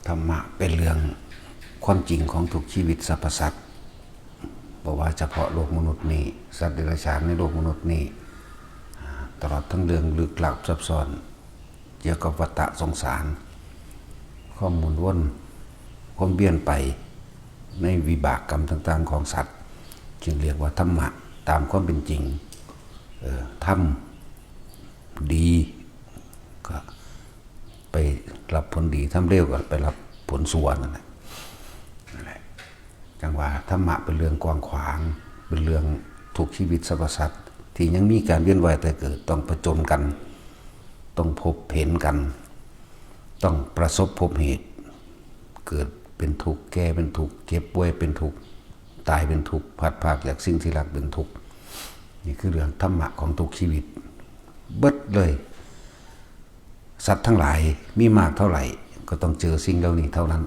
ธรรมะเป็นเรื่องความจริงของทุกชีวิตสรรพสัตว์บอกว่าเฉพาะโลกมนุษย์นี้สัตว์เดรัจฉานในโลกมนุษย์นี้ตลอดทั้งเรื่องลึกลับซับซ้อนเกี่ยวกับวัฏสงสารข้อมูลวนความเบี้ยนไปในวิบากกรรมต่างๆของสัตว์จึงเรียกว่าธรรมะตามความเป็นจริงทำดีก็ไปรับผลดีทำเร็วก็ไปรับผลชั่วนั่นแหละจังว่าธรรมะเป็นเรื่องกว้างขวางเป็นเรื่องทุกชีวิตสรรพสัตว์ที่ยังมีการเวียนว่ายแต่เกิดต้องประจนกันต้องพบเห็นกันต้องประสบพบเหตุเกิดเป็นทุกข์แก่เป็นทุกข์เจ็บป่วยเป็นทุกข์ตายเป็นทุกข์พัดพรากจากสิ่งที่รักเป็นทุกข์นี่คือเรื่องธรรมะของทุกชีวิตเบิดเลยสัตว์ทั้งหลายมีมากเท่าไหร่ก็ต้องเจอสิ่งเหล่านี้เท่านั้น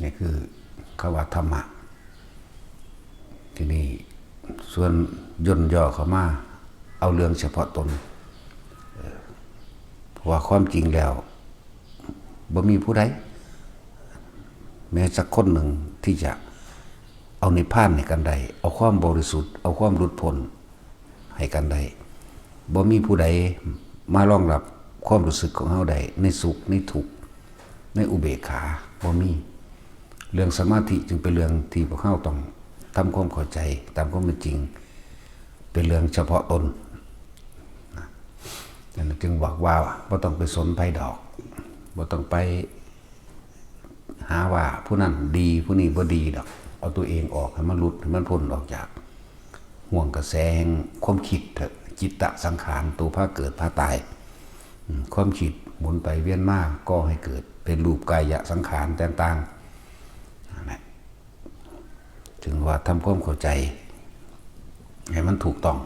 นี่คือคำว่าธรรมะที่นี่ส่วนย่นย่อเข้ามาเอาเรื่องเฉพาะตนเพราะว่าความจริงแล้วบ่มีผู้ใดแม้สักคนหนึ่งที่จะเอานิพพานให้กันใดเอาความบริสุทธิ์เอาความหลุดพ้นให้กันใดบ่มีผู้ใดมารองรับความรู้สึกของเฮาใดในสุขในทุกข์ในอุเบกขาบ่มีเรื่องสมาธิจึงเป็นเรื่องที่พวกเฮาต้องทำความเข้าใจตามความเป็นจริงเป็นเรื่องเฉพาะตนจึงบอกว่าบ่ต้องไปสนไผดอกบ่ต้องไปหาว่าผู้นั้นดีผู้นี้บ่ดีดอกเอาตัวเองออกให้มันหลุดให้มันพ้นออกจากห่วงกระแสแห่งความคิดเถอะจิตตะสังขารตัวพาเกิดพาตายความคิดหมุนไปเวียนมาก็ให้เกิดเป็นรูปกายสังขารต่างๆถึงว่าทำความเข้าใจให้มันถูกต้อง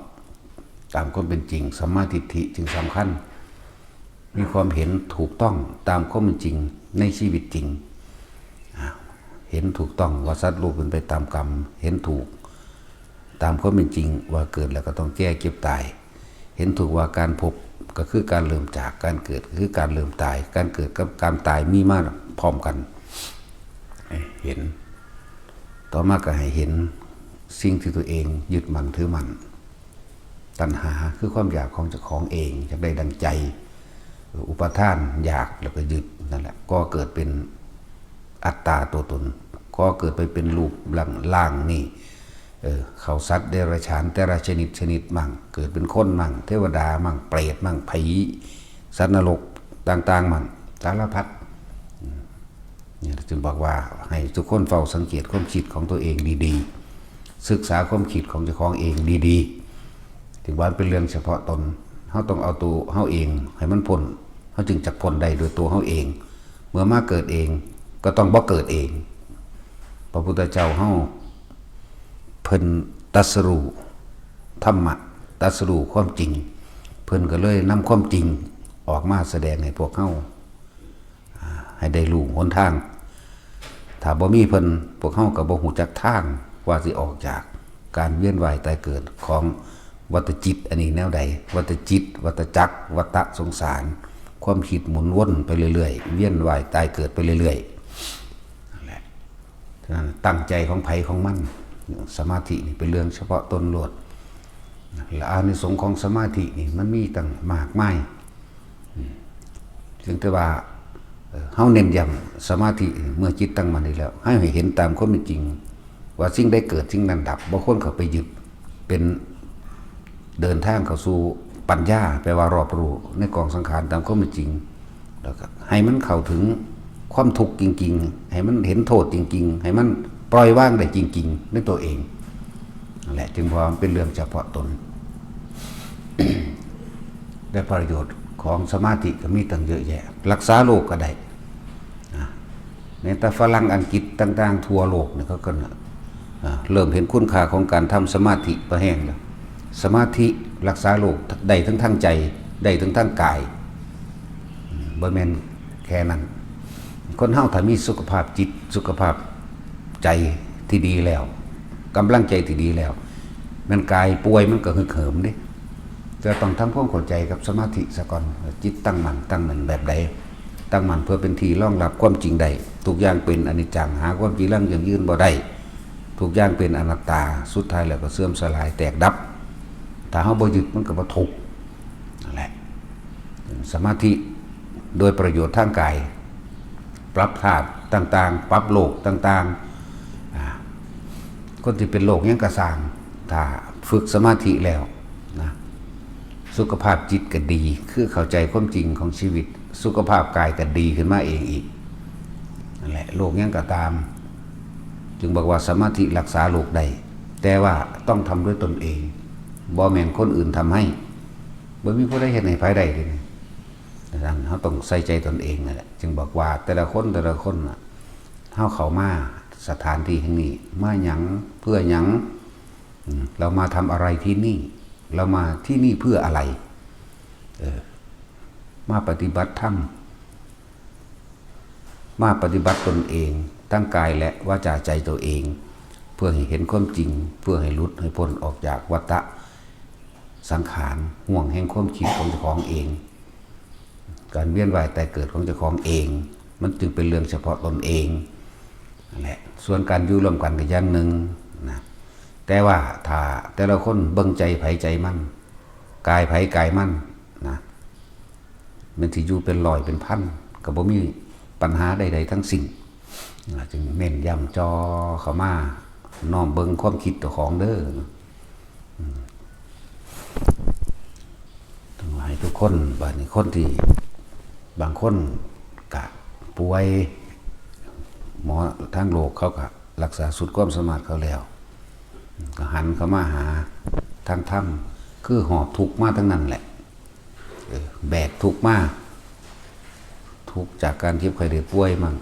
ตามความเป็นจริงสัมมาทิฏฐิจึงสำคัญมีความเห็นถูกต้องตามความเป็นจริงในชีวิตจริงเห็นถูกต้องว่าสัตว์โลกเป็นไปตามกรรมเห็นถูกตามความเป็นจริงว่าเกิดแล้วก็ต้องแก่เก็บตายเห็นถูกว่าการพบก็คือการเริ่มจากการเกิดคือการเริ่มตายการเกิดกับการตายมีมาพร้อมกันเห็นต่อมาก็ให้เห็นสิ่งที่ตัวเองยึดมั่นถือมั่นตัณหาคือความอยากของเจ้าของเองอยากได้ดังใจอุปทานอยากแล้วก็ยึดนั่นแหละก็เกิดเป็นอัตตาตัวตนก็เกิดไปเป็นรูปล่างนี่เขาสัตว์เดรัจฉานแต่ละชนิดมั่งเกิดเป็นคนมั่งเทวดามั่งเปรตมั่งผีสัตว์นรกต่างๆมั่งสารพัดนี่จึงบอกว่าให้ทุกคนเฝ้าสังเกตความคิดของตัวเองดีๆศึกษาความคิดของเจ้าของเองดีๆถึงว่าเป็นเรื่องเฉพาะตนเขาต้องเอาตัวเขาเองให้มันพ้นเขาจึงจักพ้นได้โดยตัวเขาเองเมื่อมาเกิดเองก็ต้องบ่เกิดเองพระพุทธเจ้าเฮาเพิ่นตรัสรู้ธรรมะตรัสรู้ความจริงเพิ่นก็เลยนำความจริงออกมาแสดงให้พวกเฮาให้ได้รู้หนทางถ้าบ่มีเพิ่นพวกเฮาก็บ่ฮู้จักทางว่าสิออกจากการเวียนว่ายตายเกิดของวัฏจิตอันนี้แนวใดวัฏจิตวัฏจักรวัฏสงสารความคิดหมุนวนไปเรื่อยๆเวียนว่ายตายเกิดไปเรื่อยๆนั่นแหละฉะนั้นตั้งใจของไผของมันสมาธินี่เป็นเรื่องเฉพาะตนโลดและอานิสงส์ของสมาธินี่มันมีตั้งมากมายถึงแต่ว่าเฮาเน้นย้ำสมาธิเมื่อจิตตั้งมั่นได้แล้วให้เห็นตามความเป็นจริงว่าสิ่งใดเกิดสิ่งนั้นดับบางคนเขาไปยึดเป็นเดินทางเข้าสู่ปัญญาแปลว่ารอบรู้ในกองสังขารตามความเป็นจริงแล้วก็ให้มันเข้าถึงความทุกข์จริงๆให้มันเห็นโทษจริงๆให้มันปล่อยวางได้จริงๆในตัวเองนั่นแหละจึงพอเป็นเรื่องเฉพาะตน ได้ประโยชน์ของสมาธิก็มีตั้งเยอะแยะรักษาโรคก็ได้ในแต่ฝรั่งอังกฤษต่างๆทั่วโลกเนี่ยเขาก็เริ่มเห็นคุณค่าของการทำสมาธิประแห้งแล้วสมาธิรักษาโรคได้ทั้งทางใจได้ทั้งทางกายบ่แม่นแค่นั้นคนเฮาถ้ามีสุขภาพจิตสุขภาพใจที่ดีแล้วกำลังใจที่ดีแล้วมันกายป่วยมันก็ฮึกเหิมเด้จะต้องทำความเข้าใจกับสมาธิซะก่อนจิตตั้งมั่นแบบใด ตั้งมั่นเพื่อเป็นที่รองรับความจริงใดทุกอย่างเป็นอนิจจังหาความจริงยั่งยืนบ่ได้ทุกอย่างเป็นอนัตตาสุดท้ายแล้วก็เสื่อมสลายแตกดับถ้าเฮาบ่ยึดมันก็บ่ทุกข์นั่นแหละสมาธิโดยประโยชน์ทางกายปรับธาตุต่างๆปรับโลกต่างๆคนที่เป็นโรคยังกระสร้างถ้าฝึกสมาธิแล้วนะสุขภาพจิตก็ดีคือเข้าใจความจริงของชีวิตสุขภาพกายก็ดีขึ้นมาเองอีกนั่นแหละโรคยังก็ตามจึงบอกว่าสมาธิรักษาโรคได้แต่ว่าต้องทำด้วยตนเองบ่แม่นคนอื่นทำให้บ่มีผู้ใดเฮ็ดให้ไผได้เลยดังนั้นเฮาต้องใส่ใจตนเองนั่นแหละจึงบอกว่าแต่ละคนน่ะเฮาเข้ามาสถานที่แห่งนี้มาหยังเพื่อหยังเรามาทำอะไรที่นี่เรามาที่นี่เพื่ออะไรมาปฏิบัติธรรมมาปฏิบัติตนเองทั้งกายและวาจาใจตัวเองเพื่อให้เห็นความจริงเพื่อให้หลุดให้พ้นออกจากวัฏสังขารห่วงแห่งความคิดของเจ้าของเองการเวียนว่ายแต่เกิดของเจ้าของเองมันจึงเป็นเรื่องเฉพาะตนเองนั่นแหละส่วนการอยู่ร่วมกันก็อย่างหนึ่งนะแต่ว่าถ้าแต่ละคนเบิ่งใจไผใจมันกายไผกายมันนะมันสิอยู่เป็นร้อยเป็นพันก็บ่มีปัญหาใดๆทั้งสิ้นจึงเน้นย้ำจอเข้ามาน้อมเบิ่งความคิดเจ้าของเด้อทั้งหลายทุกคนบัดนี้คนที่บางคนก็ป่วยหมอทางโลกเขาก็รักษาสุดความสามารถเขาแล้วก็หันเข้ามาหาทางธรรมคือหอบทุกข์มาทั้งนั้นแหละแบกทุกข์มาทุกข์จากการที่ใครได้ป่วยมั่ง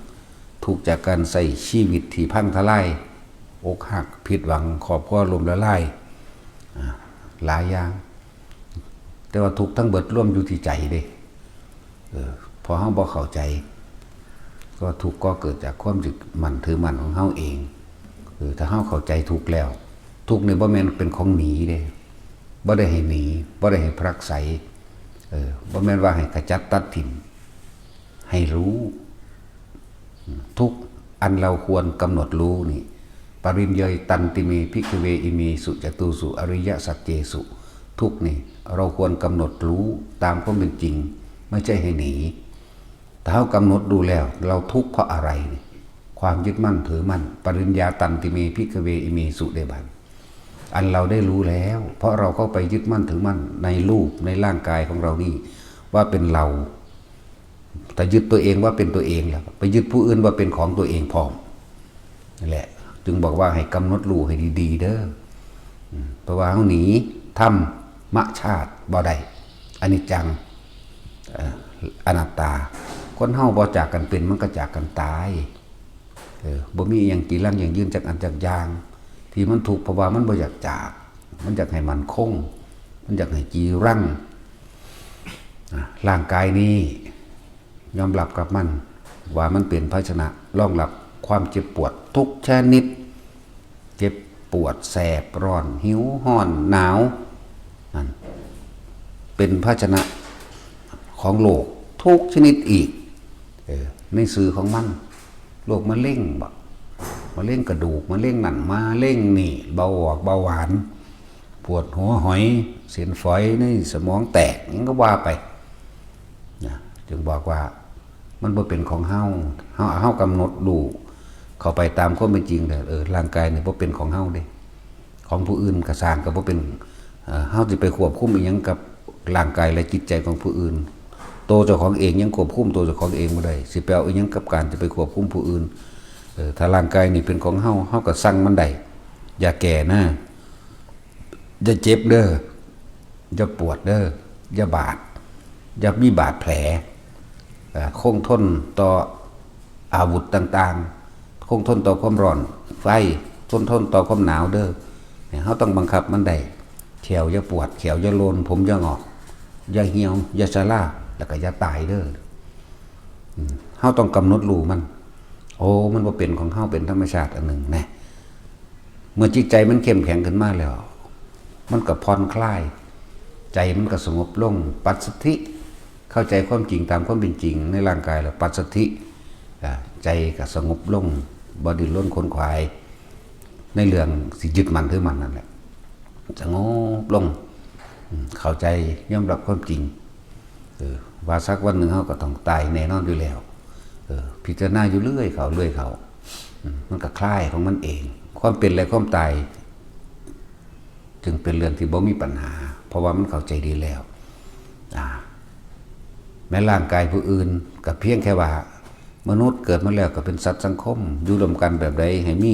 ทุกข์จากการใส่ชีวิตที่พังทลายอกหักผิดหวังครอบครัวล่มละลายหลายอย่างแต่ว่าทุกข์ทั้งเบิดร่วมอยู่ที่ใจเด้พอเฮาบ่เข้าใจก็ทุกข์ก็เกิดจากความยึดมั่นถือมั่นของเฮาเองถ้าเฮาเข้าใจทุกข์แล้วทุกข์นี่บ่แม่นเป็นของหนีเด้บ่ได้ให้หนีบ่ได้ให้พรักไสบ่แม่นว่าให้ขจัดตัดถิ่นให้รู้ทุกอันเราควรกำหนดรู้นี่ปริญเยยตันติเมภิกขเวอิเมสุจตุสุอริยสัจเจสุทุกนี่เราควรกำหนดรู้ตามความเป็นจริงไม่ใช่ให้หนีถ้าเรากำหนดดูแล้วเราทุกข์เพราะอะไรความยึดมั่นถือมั่นปริญญาตันติเมภิกขเวอิเมสุเดบันอันเราได้รู้แล้วเพราะเราเข้าไปยึดมั่นถือมั่นในรูปในร่างกายของเรานี่ว่าเป็นเราแต่ยึดตัวเองว่าเป็นตัวเองแล้วไปยึดผู้อื่นว่าเป็นของตัวเองพร้อมนั่นแหละจึงบอกว่าให้กำหนดรู้ให้ดีๆเด้อเพราะว่าเฮาหนีธรรมชาติบ่ได้อนิจจังอนัตตาคนเฮาบ่จากกันเป็นมันก็จากกันตายบ่มีอย่างกี่ลังอย่างยืนจากอันจากยางที่มันถูกเพราะว่ามันบ่อยากจากมันอยากให้มันคงมันอยากให้จีรังร่างกายนี้ยอมรับกับมันว่ามันเป็นภาชนะรองรับความเจ็บปวดทุกชนิดเจ็บปวดแสบร้อนหิวห้อนหนาวนั่นเป็นภาชนะของโลกทุกชนิดอีกในสื่อของมันโรคมะเร็งมะเร็งกระดูกมะเร็งนั่นมะเร็งนี่เบาหวานปวดหัวหอยเส้นฝอยในสมองแตกนี่ก็ว่าไปนะจึงบอกว่ามันบ่เป็นของเฮากำหนดดูเข้าไปตามความเป็นจริงแต่ร่างกายนี่บ่เป็นของเฮาเด้ของผู้อื่นก็สร้างก็บ่เป็นเฮาสิไปควบคุมอีหยังกับร่างกายและจิตใจของผู้อื่นตัวเจ้าของเองยังควบคุมตัวเจ้าของเองบ่ได้สิไปเอาอีหยังกับการจะไปควบคุมผู้อื่นถ้าร่างกายนี่เป็นของเฮาก็สั่งมันได้อย่าแก่นะอย่าเจ็บเด้ออย่าปวดเด้ออย่าบาดอย่ามีบาดแผลคงทนต่ออาวุธต่างๆคงทนต่อความร้อนไฟทนต่อความหนาวเด้อเนี่ยเขาต้องบังคับมันได้แขวอย่าปวดแขวอย่าโลนผมอย่างอกอย่าเหี่ยวอย่าชราแล้วก็อย่าตายเด้อเขาต้องกำหนดรู้มันมันบ่เป็นของเขาเป็นธรรมชาติอันหนึ่งนะเมื่อจิตใจมันเข้มแข็งขึ้นมาแล้วมันก็ผ่อนคลายใจมันก็สงบลงปัสสัทธิ เข้าใจความจริงตามความเป็นจริงในร่างกายแล้วปัสสัทธิใจก็สงบลงบ่ดิ้นรนขนขวายในเรื่องสิยึดมั่นถือมั่นนั่นแหละสงบลงเข้าใจยอมรับความจริงว่าสักวันหนึ่งเขาก็ต้องตายแน่นอนอยู่แล้วพิจารณาอยู่เรื่อยเขามันก็คลายของมันเองความเป็นและความตายจึงเป็นเรื่องที่บ่มีปัญหาเพราะว่ามันเข้าใจดีแล้วแม้ร่างกายผู้อื่นกับเพียงแค่ว่ามนุษย์เกิดมาแล้วก็เป็นสัตว์สังคมอยู่ร่วมกันแบบใดให้มี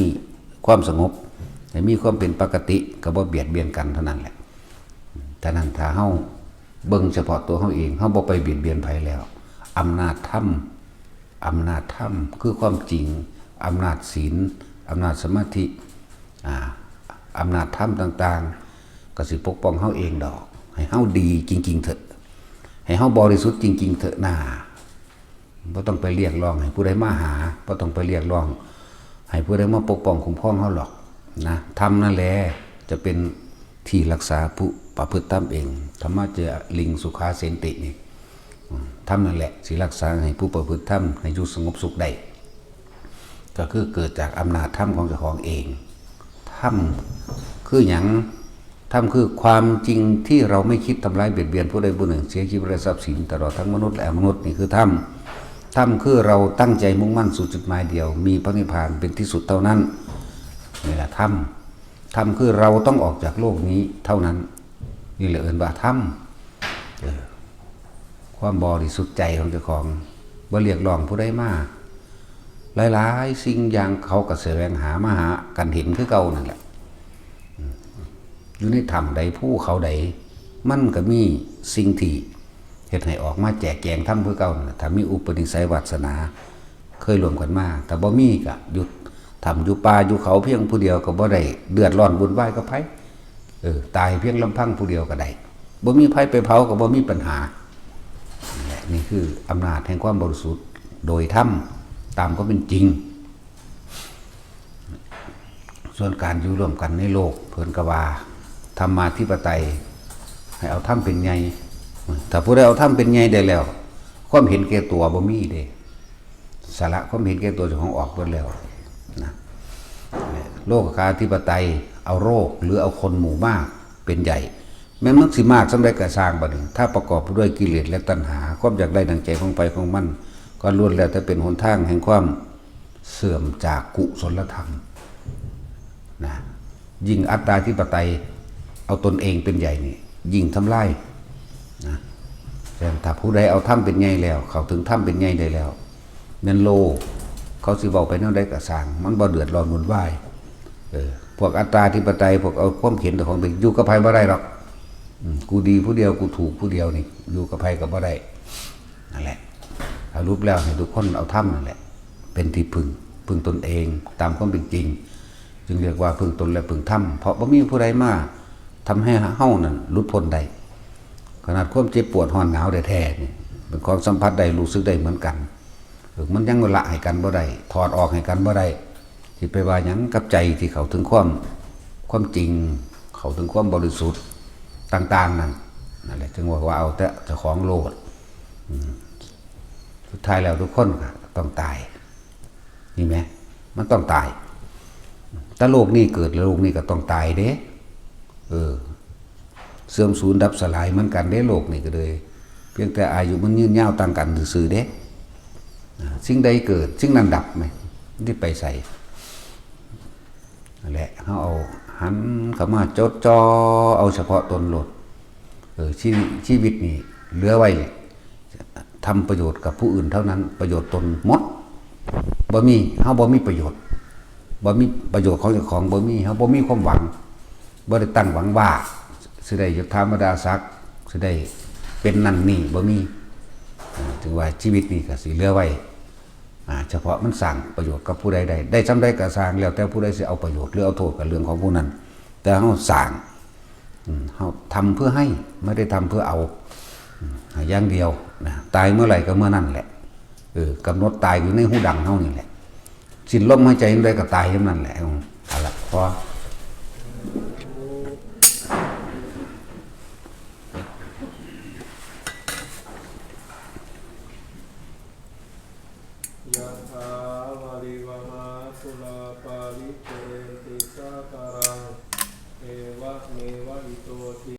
ความสงบให้มีความเป็นปกติก็บ่เบียดเบียนกันเท่านั้นแหละแต่นั้นถ้าเฮาเบิ่งเฉพาะตัวเฮาเองเฮาบ่ไปเบียดเบียนไผแล้วอำนาจธรรมคือความจริงอำนาจศีลอำนาจสมาธิอำนาจธรรมต่างๆก็สิปกป้องเฮาเองดอกให้เฮาดีจริงๆเถอะให้เฮาบริสุทธิ์จริงๆเถอะบ่ต้องไปเรียกร้องให้ผู้ใดมาหาบ่ต้องไปเรียกร้องให้ผู้ใดมาปกป้องคุ้มครองเฮาหรอกนะธรรมนั่นแหละจะเป็นที่รักษาผู้ประพฤติธรรมเองธรรมะเจลิงสุขาเสนตินี่ธรรมนั่นแหละสิรักษาให้ผู้ประพฤติธรรมให้อยู่สงบสุขได้ก็คือเกิดจากอำนาจธรรมของเจ้าของเองธรรมคือหยังธรรมคือความจริงที่เราไม่คิดทำร้ายเบียดเบียนผู้ใดผู้หนึ่งเสียชีวิตและทรัพย์สินตลอดทั้งมนุษย์และอมนุษย์นี่คือธรรมคือเราตั้งใจมุ่งมั่นสู่จุดหมายเดียวมีพระนิพพานเป็นที่สุดเท่านั้นนี่แหละธรรมคือเราต้องออกจากโลกนี้เท่านั้นนี่แหละเอิ้นว่าธรรมความบริสุทธิ์ใจของเจ้าของบ่เรียกร้องผู้ใดมาหลายๆสิ่งอย่างเขาก็แสวงหามาหากันเห็นคือเก่านั่นแหละอยู่ในถ้ำใดภูเขาใดมันก็มีสิ่งที่เฮ็ดให้ออกมาแจกแจงธรรมคือเก่านั่นแหละถ้ามีอุปนิสัยวาสนาเคยรวมกันมาแต่บ่มีก็หยุดทำอยู่ป่าอยู่เขาเพียงผู้เดียวก็บ่ได้เดือดร้อนวุ่นวายกับไผตายเพียงลำพังผู้เดียวก็ได้บ่มีไผไปเผาก็บ่มีปัญหานี่คืออำนาจแห่งความบริสุทธิ์โดยธรรมตามก็เป็นจริงส่วนการอยู่ร่วมกันในโลกเพิ่นก็ว่าธรรมาธิปไตยให้เอาธรรมเป็นใหญ่ถ้าผู้ใดเอาธรรมเป็นใหญ่ได้แล้วความเห็นแก่ตัวบ่มีเด้สาระความเห็นแก่ตัวเจ้าของออกเบิดแล้วนะโลกาธิปไตยเอาโรคหรือเอาคนหมู่มากเป็นใหญ่แม้มันสิมากสำใดก็สร้างบัดนี้ถ้าประกอบด้วยกิเลสและตัณหาความอยากได้ดังใจของไปของมันก็ล้วนแล้วแต่เป็นหนทางแห่งความเสื่อมจากกุศลธรรมนะยิ่งอัตตาธิปไตยเอาตนเองเป็นใหญ่นี่ยิ่งทำลายนะแต่ถ้าผู้ใดเอาธรรมเป็นใหญ่แล้วเขาถึงธรรมเป็นใหญ่ได้แล้วแม่นโลเขาสิเว้าไปแนวใดก็สร้างมันบ่เดือดร้อนวุ่นวายพวกอัตตาธิปไตยพวกเอาความเห็นของตัวอยู่กับไผบ่ได้หรอกกูดีผู้เดียวกูถูกผู้เดียวนี่อยู่กับไผก็บ่ได้นั่นแหละสรุปแล้วให้ทุกคนเอาธรรมนั่นแหละเป็นที่พึ่งตนเองตามความเป็นจริงจึงเรียกว่าพึ่งตนและพึ่งธรรมเพราะบ่มีผู้ใดมาทำให้เฮานั่นหลุดพ้นได้ขนาดความเจ็บปวดร้อนหนาวแท้ๆนี่เป็นความสัมผัสได้รู้สึกได้เหมือนกันมันยังละให้กันบ่ได้ถอดออกให้กันบ่ได้สิไปว่าหยังกับใจที่เขาถึงความจริงเขาถึงความบริสุทธิ์ต่างๆนั่นแหละจึงว่าเอาแต่เจ้าของโลดสุดท้ายแล้วทุกคนต้องตายนี่ไหมมันต้องตายถ้าโลกนี้เกิดโลกนี้ก็ต้องตายเด้เสื่อมสูญดับสลายเหมือนกันเด้โลกนี่ก็เลยเพียงแต่อายุมันยืนยาวต่างกันซื่อเด้สิ่งใดเกิดสิ่งนั้นดับไหมที่ไปใส่นั่นแหละเขาเอาหันเข้ามาจดจ่อเอาเฉพาะตนโลดชีวิตนี่เหลือไว้ทำประโยชน์กับผู้อื่นเท่านั้นประโยชน์ตนหมดบ่มีเฮาบ่มีประโยชน์บ่มีประโยชน์ของเจ้าของบ่มีเฮาบ่มีความหวังบ่ได้ตั้งหวังว่าสิได้ยศธรรมดาศักดิ์สิได้เป็นนั่นนี่บ่มีถึงว่าชีวิตนี่ก็สิเหลือไว้เฉพาะมันสร้างประโยชน์กับผู้ใดได้จำได้ก็สร้างแล้วแต่ผู้ใดสิเอาประโยชน์หรือเอาโทษกับเรื่องของผู้นั้นแต่เฮาสร้างเฮาทำเพื่อให้ไม่ได้ทำเพื่อเอาอย่างเดียวนะตายเมื่อไหร่ก็เมื่อนั้นแหละกำหนดตายอยู่ในหูดังเฮานี่แหละสิ้นลมหายใจยังไดก็ตายอย่างนั้นแหละเอาละพอ ยะถา